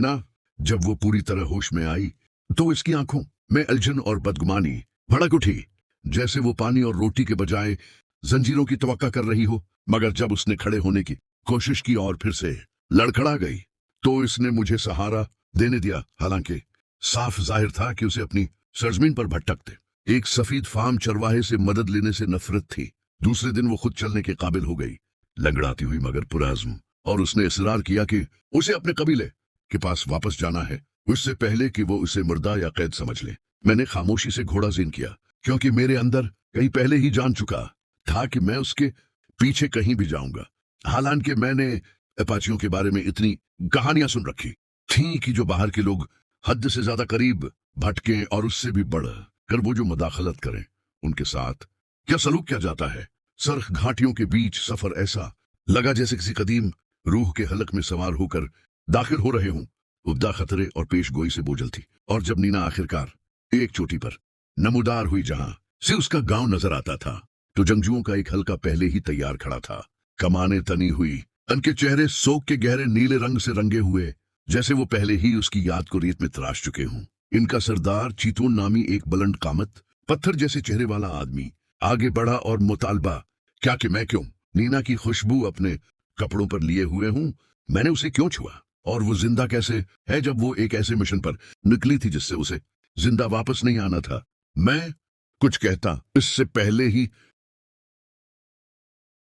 ना जब वो पूरी तरह होश में आई तो इसकी आंखों में उलझन और बदगुमानी भड़क उठी, जैसे वो पानी और रोटी के बजाय जंजीरों की तवक्का कर रही हो। मगर जब उसने खड़े होने की कोशिश की और फिर से लड़खड़ा गई तो इसने मुझे सहारा देने दिया। हालांकि साफ जाहिर था कि उसे अपनी सरजमीन पर भटकते एक सफेद फार्म चरवाहे से मदद लेने से नफरत थी। दूसरे दिन वो खुद चलने के काबिल हो गई, लंगड़ाती हुई मगर पुरअज़्म, और उसने इसरार किया कि उसे अपने कबीले के पास वापस जाना है, उससे पहले कि वो उसे मुर्दा या कैद समझ ले। मैंने खामोशी से घोड़ा ज़ीन किया, क्योंकि मेरे अंदर कहीं पहले ही जान चुका था कि मैं उसके पीछे कहीं भी जाऊंगा। हालांकि मैंने अपाचियों के बारे में इतनी कहानियां सुन रखी थी कि जो बाहर के लोग हद से ज्यादा करीब भटके और उससे भी बढ़ कर वो जो मदाखलत करें, उनके साथ क्या सलूक किया जाता है। सर्ख घाटियों के बीच सफर ऐसा लगा जैसे किसी कदीम रूह के हलक में सवार होकर दाखिल हो रहे हूं। उब्दा खतरे और पेश गोई से बोझल थी, और जब नीना आखिरकार एक चोटी पर नमूदार हुई जहां से उसका गांव नजर आता था, तो जंगजुओं का एक हल्का पहले ही तैयार खड़ा था। कमाने तनी हुई, उनके चेहरे सोख के गहरे नीले रंग से रंगे हुए, जैसे वो पहले ही उसकी याद को रेत में तराश चुके हों। इनका सरदार चीतून नामी एक बुलंद कामत पत्थर जैसे चेहरे वाला आदमी आगे बढ़ा और मुतालबा क्या कि मैं क्यों नीना की खुशबू अपने कपड़ों पर लिए हुए हूं, मैंने उसे क्यों छुआ, और वो जिंदा कैसे है जब वो एक ऐसे मिशन पर निकली थी जिससे उसे जिंदा वापस नहीं आना था। मैं कुछ कहता इससे पहले ही,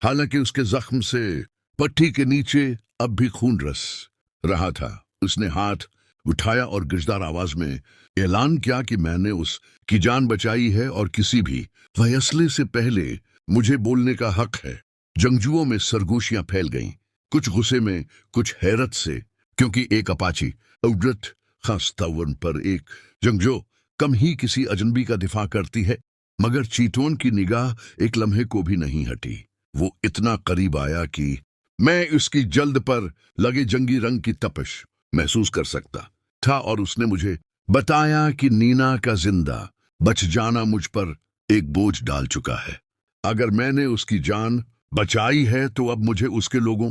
हालांकि उसके जख्म से पट्टी के नीचे अब भी खून रस रहा था। उसने हाथ उठाया और गिरजदार आवाज में ऐलान किया कि मैंने उसकी जान बचाई है और किसी भी फैसले से पहले मुझे बोलने का हक है। जंगजुओं में सरगोशियां फैल गईं, कुछ गुस्से में, कुछ हैरत से, क्योंकि एक अपाची औरत खास तौर पर एक जंगजो कम ही किसी अजनबी का दिफा करती है। मगर चीतोन की निगाह एक लम्हे को भी नहीं हटी। वो इतना करीब आया कि मैं उसकी जल्द पर लगे जंगी रंग की तपश महसूस कर सकता था, और उसने मुझे बताया कि नीना का जिंदा बच जाना मुझ पर एक बोझ डाल चुका है। अगर मैंने उसकी जान बचाई है तो अब मुझे उसके लोगों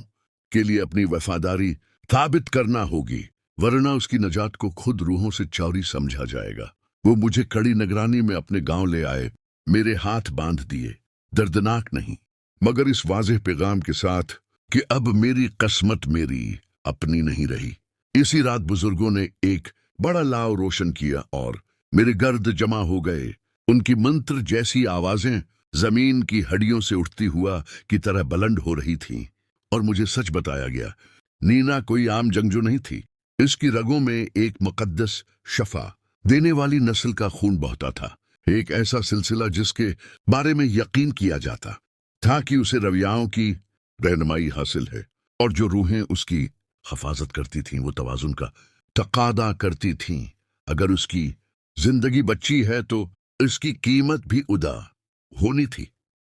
के लिए अपनी वफादारी साबित करना होगी, वरना उसकी नजात को खुद रूहों से चौरी समझा जाएगा। वो मुझे कड़ी निगरानी में अपने गांव ले आए, मेरे हाथ बांध दिए, दर्दनाक नहीं मगर इस वाज़ेह पैगाम के साथ कि अब मेरी किस्मत मेरी अपनी नहीं रही। इसी रात बुजुर्गों ने एक बड़ा लाव रोशन किया और मेरे गर्द जमा हो गए। उनकी मंत्र जैसी आवाजें जमीन की हड्डियों से उठती हुआ की तरह बुलंद हो रही थीं, और मुझे सच बताया गया, नीना कोई आम जंगजू नहीं थी। इसकी रगों में एक मुकद्दस शफा देने वाली नस्ल का खून बहता था, एक ऐसा सिलसिला जिसके बारे में यकीन किया जाता था कि उसे रवियाओं की रहनुमाई हासिल है, और जो रूहें उसकी हिफाजत करती थीं वो तवाजुन का तकादा करती थीं। अगर उसकी जिंदगी बची है तो इसकी कीमत भी उदा होनी थी।